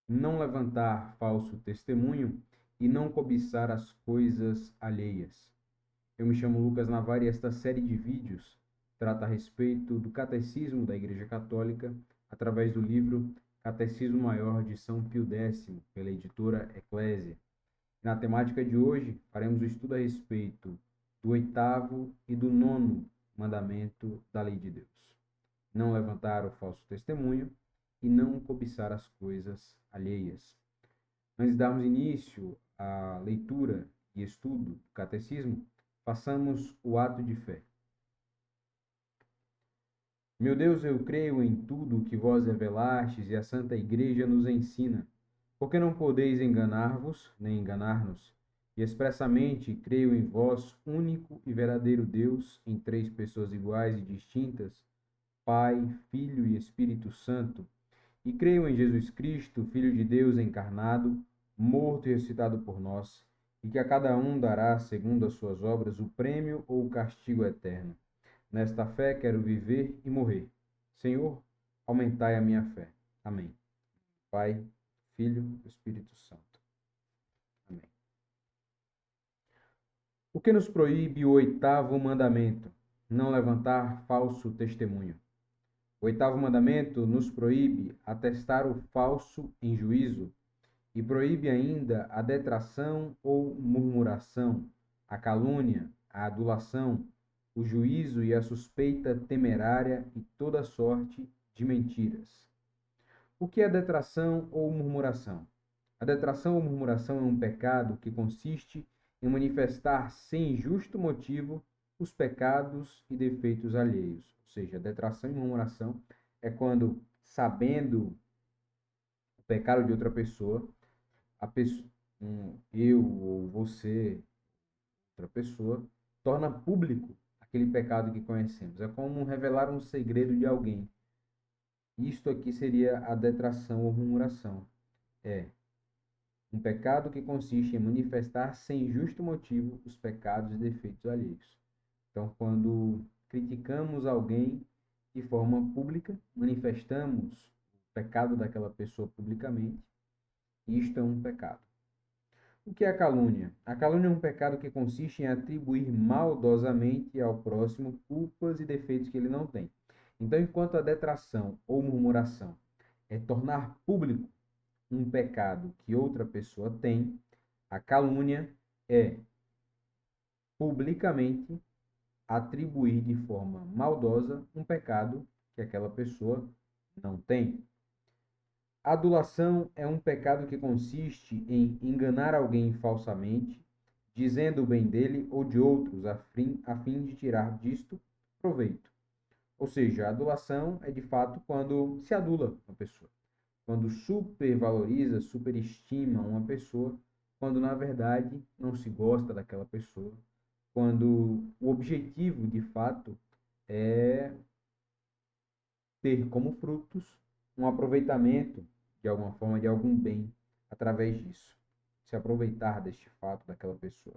não levantar falso testemunho e não cobiçar as coisas alheias. Eu me chamo Lucas Navarre e esta série de vídeos trata a respeito do Catecismo da Igreja Católica através do livro Catecismo Maior de São Pio X, pela editora Eclésia. Na temática de hoje, faremos o estudo a respeito do oitavo e do nono mandamento da lei de Deus. Não levantar o falso testemunho e não cobiçar as coisas alheias. Antes de darmos início à leitura e estudo do catecismo, façamos o ato de fé. Meu Deus, eu creio em tudo o que vós revelastes e a Santa Igreja nos ensina, porque não podeis enganar-vos, nem enganar-nos. E expressamente creio em vós, único e verdadeiro Deus, em três pessoas iguais e distintas, Pai, Filho e Espírito Santo. E creio em Jesus Cristo, Filho de Deus encarnado, morto e ressuscitado por nós, e que a cada um dará, segundo as suas obras, o prêmio ou o castigo eterno. Nesta fé quero viver e morrer. Senhor, aumentai a minha fé. Amém. Pai, Filho e Espírito Santo. Amém. O que nos proíbe o oitavo mandamento? Não levantar falso testemunho. O oitavo mandamento nos proíbe atestar o falso em juízo e proíbe ainda a detração ou murmuração, a calúnia, a adulação, o juízo e a suspeita temerária e toda sorte de mentiras. O que é detração ou murmuração? A detração ou murmuração é um pecado que consiste em manifestar sem justo motivo os pecados e defeitos alheios. Ou seja, detração e murmuração é quando, sabendo o pecado de outra pessoa, a pessoa, eu ou você, outra pessoa, torna público aquele pecado que conhecemos. É como revelar um segredo de alguém. Isto aqui seria a detração ou murmuração. É um pecado que consiste em manifestar sem justo motivo os pecados e defeitos alheios. Então, quando criticamos alguém de forma pública, manifestamos o pecado daquela pessoa publicamente, isto é um pecado. O que é a calúnia? A calúnia é um pecado que consiste em atribuir maldosamente ao próximo culpas e defeitos que ele não tem. Então, enquanto a detração ou murmuração é tornar público um pecado que outra pessoa tem, a calúnia é publicamente atribuir de forma maldosa um pecado que aquela pessoa não tem. A adulação é um pecado que consiste em enganar alguém falsamente, dizendo o bem dele ou de outros, a fim de tirar disto proveito. Ou seja, a adulação é de fato quando se adula uma pessoa, quando supervaloriza, superestima uma pessoa, quando na verdade não se gosta daquela pessoa, quando o objetivo de fato é ter como frutos um aproveitamento de alguma forma de algum bem através disso, se aproveitar deste fato daquela pessoa.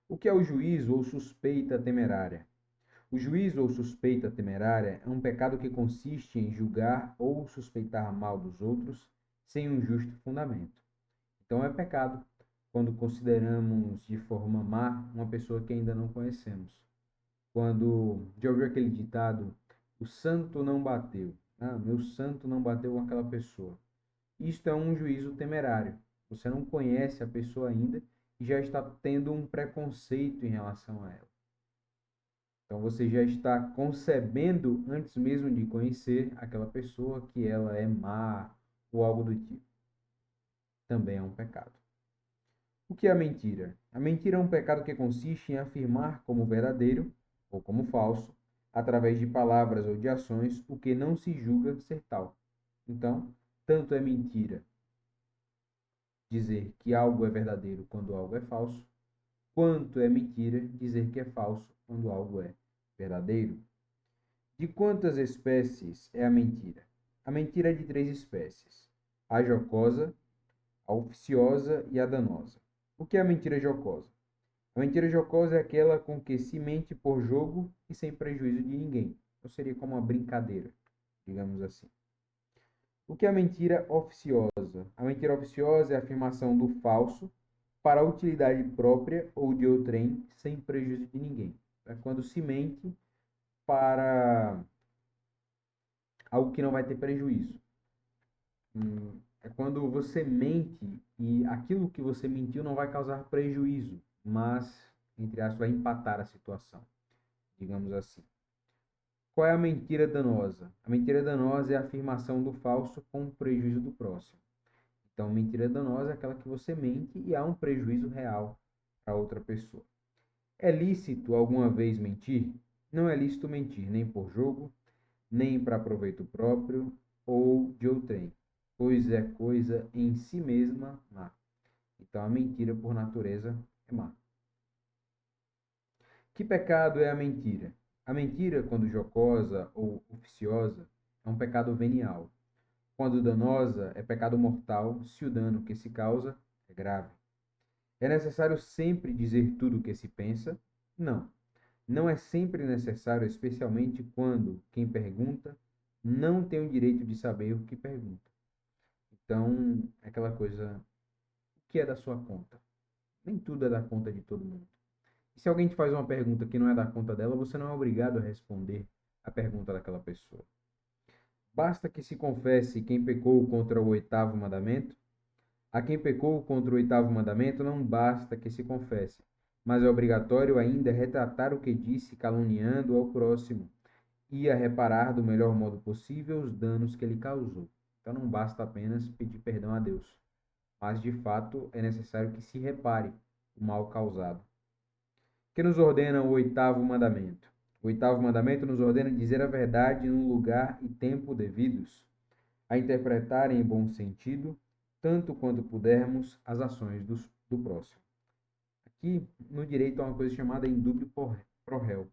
O que é o juízo ou suspeita temerária? O juízo ou suspeita temerária é um pecado que consiste em julgar ou suspeitar mal dos outros sem um justo fundamento. Então é pecado quando consideramos de forma má uma pessoa que ainda não conhecemos. Quando já ouviu aquele ditado, o santo não bateu. Ah, meu santo não bateu com aquela pessoa. Isto é um juízo temerário. Você não conhece a pessoa ainda e já está tendo um preconceito em relação a ela. Então você já está concebendo, antes mesmo de conhecer aquela pessoa, que ela é má ou algo do tipo. Também é um pecado. O que é a mentira? A mentira é um pecado que consiste em afirmar como verdadeiro ou como falso, através de palavras ou de ações, o que não se julga ser tal. Então, tanto é mentira dizer que algo é verdadeiro quando algo é falso, quanto é mentira dizer que é falso quando algo é verdadeiro. De quantas espécies é a mentira? A mentira é de três espécies: a jocosa, a oficiosa e a danosa. O que é a mentira jocosa? A mentira jocosa é aquela com que se mente por jogo e sem prejuízo de ninguém. Então seria como uma brincadeira, digamos assim. O que é a mentira oficiosa? A mentira oficiosa é a afirmação do falso para a utilidade própria ou de outrem, sem prejuízo de ninguém. É quando se mente para algo que não vai ter prejuízo. É quando você mente e aquilo que você mentiu não vai causar prejuízo, mas, entre aspas, vai empatar a situação, digamos assim. Qual é a mentira danosa? A mentira danosa é a afirmação do falso com o prejuízo do próximo. Então, mentira danosa é aquela que você mente e há um prejuízo real para outra pessoa. É lícito alguma vez mentir? Não é lícito mentir, nem por jogo, nem para proveito próprio ou de outrem, pois é coisa em si mesma má. Então, a mentira, por natureza, é má. Que pecado é a mentira? A mentira, quando jocosa ou oficiosa, é um pecado venial. Quando danosa, é pecado mortal, se o dano que se causa é grave. É necessário sempre dizer tudo o que se pensa? Não. Não é sempre necessário, especialmente quando quem pergunta não tem o direito de saber o que pergunta. Então, é aquela coisa, o que é da sua conta? Nem tudo é da conta de todo mundo. E se alguém te faz uma pergunta que não é da conta dela, você não é obrigado a responder a pergunta daquela pessoa. Basta que se confesse quem pecou contra o oitavo mandamento. A quem pecou contra o oitavo mandamento não basta que se confesse, mas é obrigatório ainda retratar o que disse, caluniando ao próximo, e a reparar do melhor modo possível os danos que ele causou. Então não basta apenas pedir perdão a Deus, mas de fato é necessário que se repare o mal causado. Que nos ordena o oitavo mandamento? O oitavo mandamento nos ordena dizer a verdade no lugar e tempo devidos, a interpretar em bom sentido, tanto quanto pudermos, as ações do próximo. Aqui, no direito, há uma coisa chamada indúbio pro réu.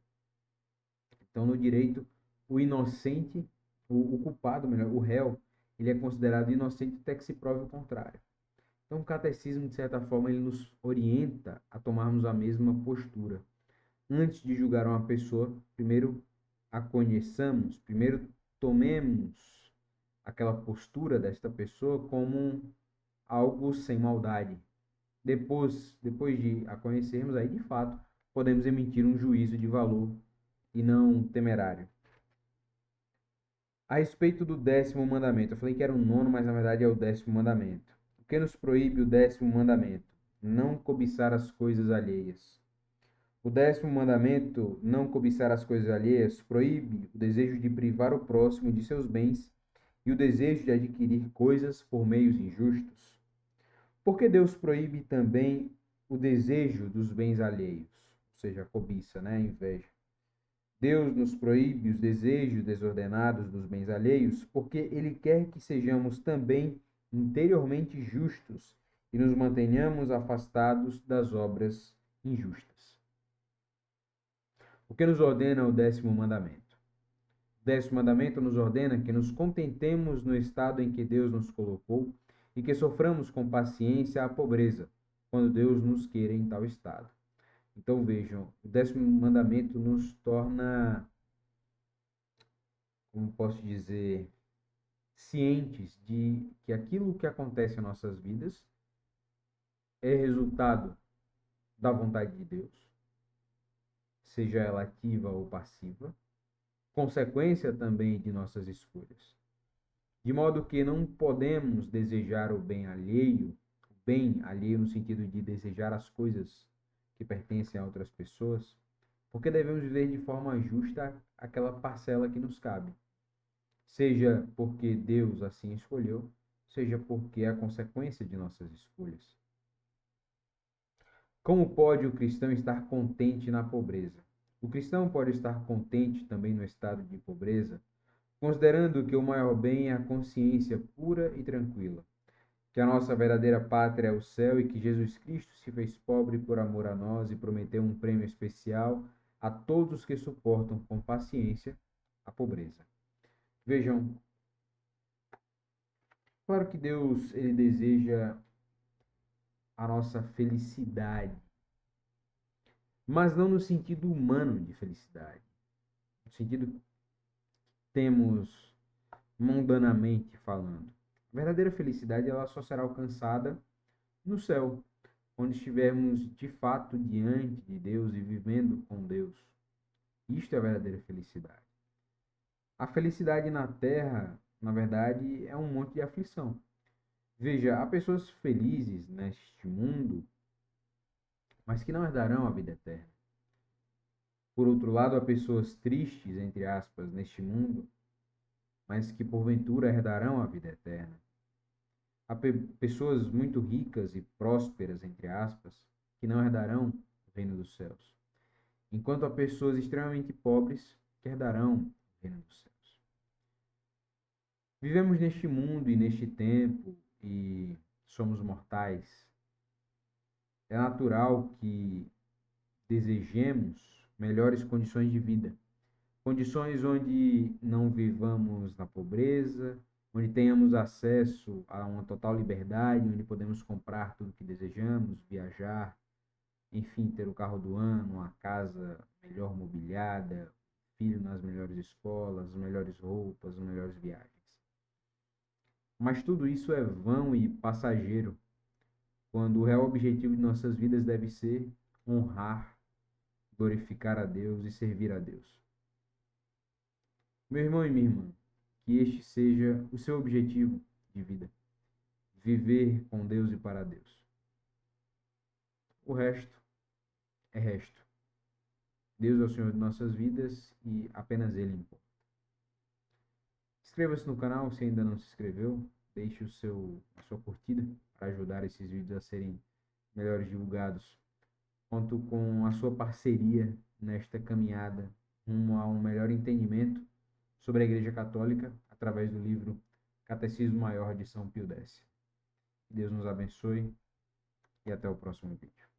Então, no direito, o inocente, o culpado, melhor, o réu, ele é considerado inocente até que se prove o contrário. Então, o catecismo, de certa forma, ele nos orienta a tomarmos a mesma postura. Antes de julgar uma pessoa, primeiro a conheçamos, primeiro tomemos aquela postura desta pessoa como algo sem maldade. Depois de a conhecermos, aí de fato podemos emitir um juízo de valor e não temerário. A respeito do décimo mandamento, eu falei que era o nono, mas na verdade é o décimo mandamento. O que nos proíbe o décimo mandamento? Não cobiçar as coisas alheias. O décimo mandamento, não cobiçar as coisas alheias, proíbe o desejo de privar o próximo de seus bens e o desejo de adquirir coisas por meios injustos. Por que Deus proíbe também o desejo dos bens alheios? Ou seja, a cobiça, né? A inveja. Deus nos proíbe os desejos desordenados dos bens alheios porque Ele quer que sejamos também interiormente justos e nos mantenhamos afastados das obras injustas. O que nos ordena o décimo mandamento? O décimo mandamento nos ordena que nos contentemos no estado em que Deus nos colocou e que soframos com paciência a pobreza, quando Deus nos queira em tal estado. Então vejam, o décimo mandamento nos torna, como posso dizer, cientes de que aquilo que acontece em nossas vidas é resultado da vontade de Deus, seja ela ativa ou passiva, consequência também de nossas escolhas. De modo que não podemos desejar o bem alheio no sentido de desejar as coisas que pertencem a outras pessoas, porque devemos viver de forma justa aquela parcela que nos cabe, seja porque Deus assim escolheu, seja porque é a consequência de nossas escolhas. Como pode o cristão estar contente na pobreza? O cristão pode estar contente também no estado de pobreza, considerando que o maior bem é a consciência pura e tranquila, que a nossa verdadeira pátria é o céu e que Jesus Cristo se fez pobre por amor a nós e prometeu um prêmio especial a todos que suportam com paciência a pobreza. Vejam, claro que Deus ele deseja a nossa felicidade, mas não no sentido humano de felicidade, no sentido que temos mundanamente falando. A verdadeira felicidade ela só será alcançada no céu, onde estivermos de fato diante de Deus e vivendo com Deus. Isto é a verdadeira felicidade. A felicidade na terra, na verdade, é um monte de aflição. Veja, há pessoas felizes neste mundo, mas que não herdarão a vida eterna. Por outro lado, há pessoas tristes, entre aspas, neste mundo, mas que porventura herdarão a vida eterna. Há pessoas muito ricas e prósperas, entre aspas, que não herdarão o reino dos céus, enquanto há pessoas extremamente pobres que herdarão o reino dos céus. Vivemos neste mundo e neste tempo e somos mortais. É natural que desejemos melhores condições de vida, condições onde não vivamos na pobreza, onde tenhamos acesso a uma total liberdade, onde podemos comprar tudo o que desejamos, viajar, enfim, ter o carro do ano, uma casa melhor mobiliada, filho nas melhores escolas, melhores roupas, melhores viagens. Mas tudo isso é vão e passageiro, quando o real objetivo de nossas vidas deve ser honrar, glorificar a Deus e servir a Deus. Meu irmão e minha irmã, que este seja o seu objetivo de vida, viver com Deus e para Deus. O resto é resto. Deus é o Senhor de nossas vidas e apenas Ele importa. Inscreva-se no canal se ainda não se inscreveu, deixe a sua curtida para ajudar esses vídeos a serem melhores divulgados. Conto com a sua parceria nesta caminhada rumo a um melhor entendimento sobre a Igreja Católica através do livro Catecismo Maior de São Pio X. Deus nos abençoe e até o próximo vídeo.